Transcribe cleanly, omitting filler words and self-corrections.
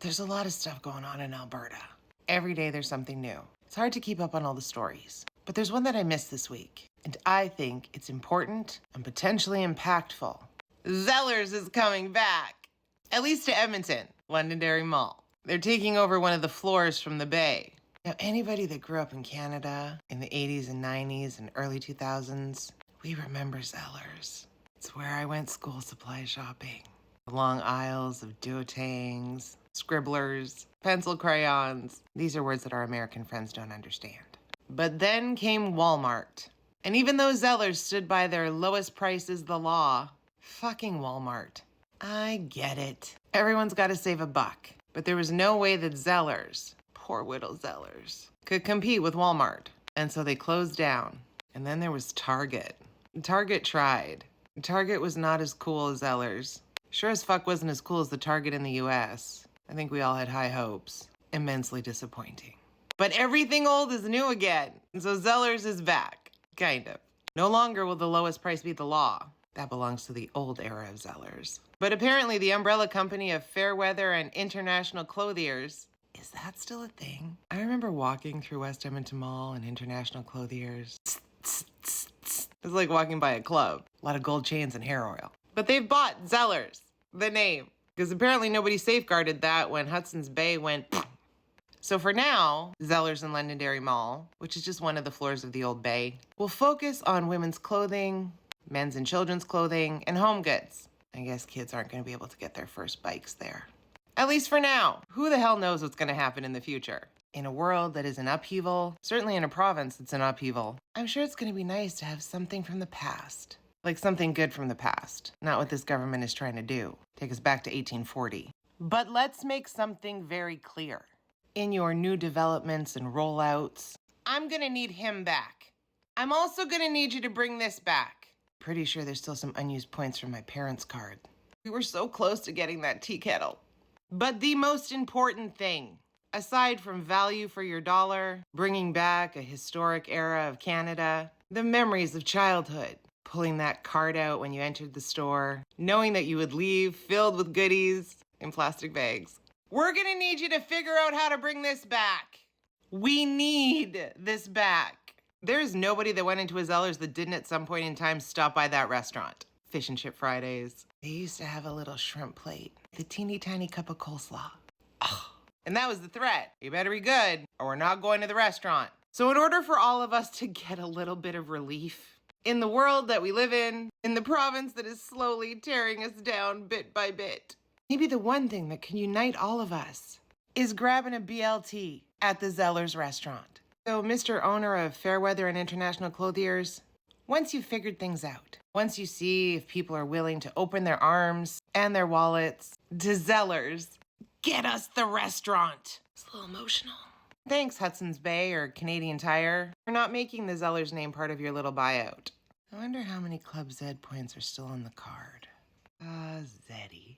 There's a lot of stuff going on in Alberta. Every day there's something new. It's hard to keep up on all the stories. But there's one that I missed this week, and I think it's important and potentially impactful. Zellers is coming back, at least to Edmonton, Londonderry Mall. They're taking over one of the floors from the Bay. Now, anybody that grew up in Canada in the 80s and 90s and early 2000s, we remember Zellers. It's where I went school supply shopping. The long aisles of duotangs, scribblers, pencil crayons. These are words that our American friends don't understand. But then came Walmart. And even though Zellers stood by their lowest price is the law, fucking Walmart. I get it. Everyone's got to save a buck. But there was no way that Zellers, poor widow Zellers, could compete with Walmart. And so they closed down. And then there was Target. Target tried. Target was not as cool as Zellers. Sure as fuck wasn't as cool as the Target in the US. I think we all had high hopes. Immensely disappointing. But everything old is new again. And so Zellers is back. Kind of. No longer will the lowest price be the law. That belongs to the old era of Zellers. But apparently the umbrella company of Fairweather and International Clothiers, is that still a thing? I remember walking through West Edmonton Mall and International Clothiers. It's like walking by a club. A lot of gold chains and hair oil. But they've bought Zellers, the name, because apparently nobody safeguarded that when Hudson's Bay went. So for now, Zellers in Londonderry Mall, which is just one of the floors of the old Bay, will focus on women's clothing, men's and children's clothing, and home goods. I guess kids aren't going to be able to get their first bikes there. At least for now. Who the hell knows what's going to happen in the future? In a world that is in upheaval, certainly in a province that's in upheaval, I'm sure it's going to be nice to have something from the past. Like something good from the past. Not what this government is trying to do. Take us back to 1840. But let's make something very clear. In your new developments and rollouts, I'm gonna need him back. I'm also gonna need you to bring this back. Pretty sure there's still some unused points from my parents' card. We were so close to getting that tea kettle. But the most important thing, aside from value for your dollar, bringing back a historic era of Canada, the memories of childhood, pulling that card out when you entered the store, knowing that you would leave filled with goodies in plastic bags. We're gonna need you to figure out how to bring this back. We need this back. There's nobody that went into a Zellers that didn't at some point in time stop by that restaurant. Fish and chip Fridays. They used to have a little shrimp plate, the teeny tiny cup of coleslaw. Oh. And that was the threat. You better be good or we're not going to the restaurant. So in order for all of us to get a little bit of relief in the world that we live in the province that is slowly tearing us down bit by bit, maybe the one thing that can unite all of us is grabbing a BLT at the Zellers restaurant. So, Mr. Owner of Fairweather and International Clothiers, once you've figured things out, once you see if people are willing to open their arms and their wallets to Zellers, get us the restaurant. It's a little emotional. Thanks, Hudson's Bay or Canadian Tire, for not making the Zellers name part of your little buyout. I wonder how many Club Z points are still on the card. Zeddy.